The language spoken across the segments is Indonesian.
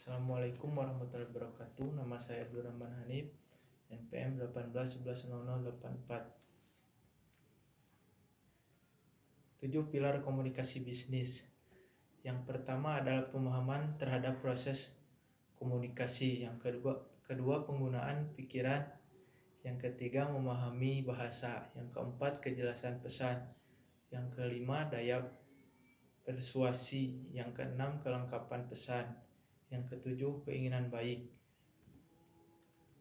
Assalamualaikum warahmatullahi wabarakatuh. Nama saya Abdul Rahman Hanif, NPM 18110084. 7 pilar komunikasi bisnis. Yang pertama adalah pemahaman terhadap proses komunikasi. Yang kedua penggunaan pikiran. Yang ketiga memahami bahasa. Yang keempat kejelasan pesan. Yang kelima daya persuasi. Yang keenam kelengkapan pesan. Yang ketujuh keinginan baik.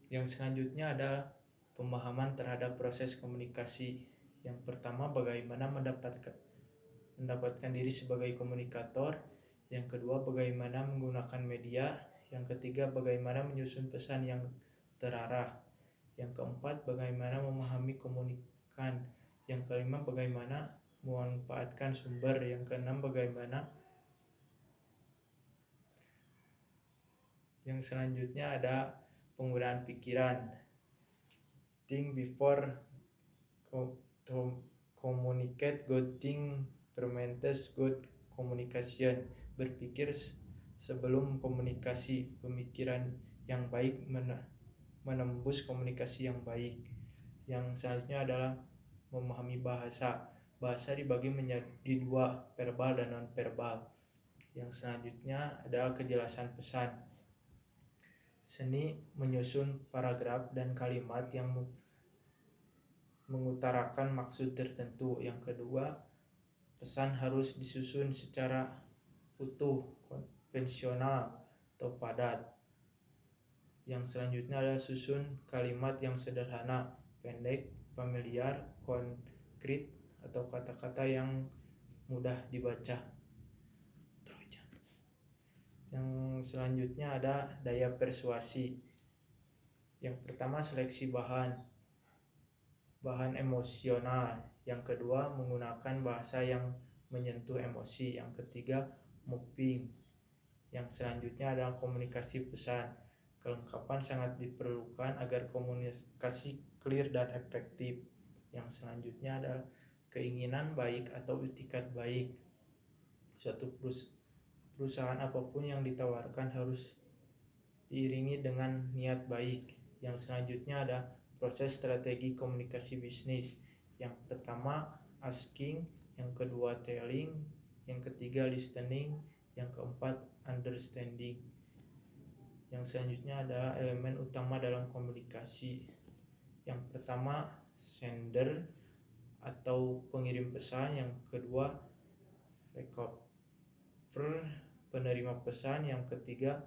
Yang selanjutnya adalah pemahaman terhadap proses komunikasi. Yang pertama bagaimana mendapatkan diri sebagai komunikator. Yang kedua bagaimana menggunakan media. Yang ketiga bagaimana menyusun pesan yang terarah. Yang keempat bagaimana memahami komunikan. Yang kelima bagaimana memanfaatkan sumber. Yang keenam Yang selanjutnya ada penggunaan pikiran. Think before communicate, good think prevents good communication. Berpikir sebelum komunikasi. Pemikiran yang baik menembus komunikasi yang baik. Yang selanjutnya adalah memahami bahasa. Bahasa dibagi menjadi dua, verbal dan non-verbal. Yang selanjutnya adalah kejelasan pesan. Seni menyusun paragraf dan kalimat yang mengutarakan maksud tertentu. Yang kedua, pesan harus disusun secara utuh, konvensional atau padat. Yang selanjutnya adalah susun kalimat yang sederhana, pendek, familiar, konkret, atau kata-kata yang mudah dibaca. Yang selanjutnya ada daya persuasi. Yang pertama seleksi bahan emosional. Yang kedua menggunakan bahasa yang menyentuh emosi. Yang ketiga moving. Yang selanjutnya adalah komunikasi pesan. Kelengkapan sangat diperlukan agar komunikasi clear dan efektif. Yang selanjutnya adalah keinginan baik atau itikat baik. Suatu perusahaan apapun yang ditawarkan harus diiringi dengan niat baik. Yang selanjutnya ada proses strategi komunikasi bisnis. Yang pertama asking, yang kedua telling, yang ketiga listening, yang keempat understanding. Yang selanjutnya adalah elemen utama dalam komunikasi. Yang pertama sender atau pengirim pesan, yang kedua receiver penerima pesan, yang ketiga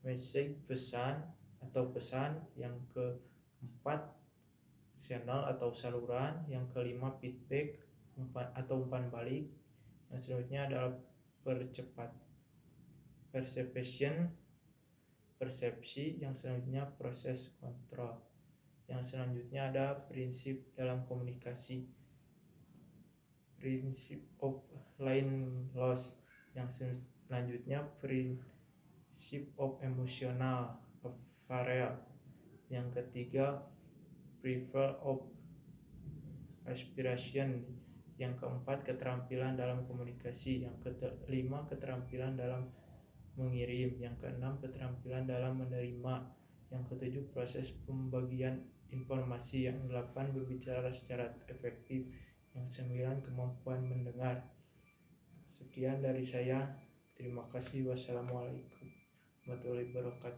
message pesan atau pesan, yang keempat channel atau saluran, yang kelima feedback atau umpan balik. Yang selanjutnya adalah persepsi, yang selanjutnya proses kontrol. Yang selanjutnya ada prinsip dalam komunikasi, prinsip of line loss. Yang selanjutnya prinsip of emotional apparel. Yang ketiga prefer of aspiration. Yang keempat keterampilan dalam komunikasi. Yang kelima keterampilan dalam mengirim. Yang keenam keterampilan dalam menerima. Yang ketujuh proses pembagian informasi. Yang delapan berbicara secara efektif. Yang sembilan kemampuan mendengar. Sekian dari saya. Terima kasih. Wassalamualaikum warahmatullahi wabarakatuh.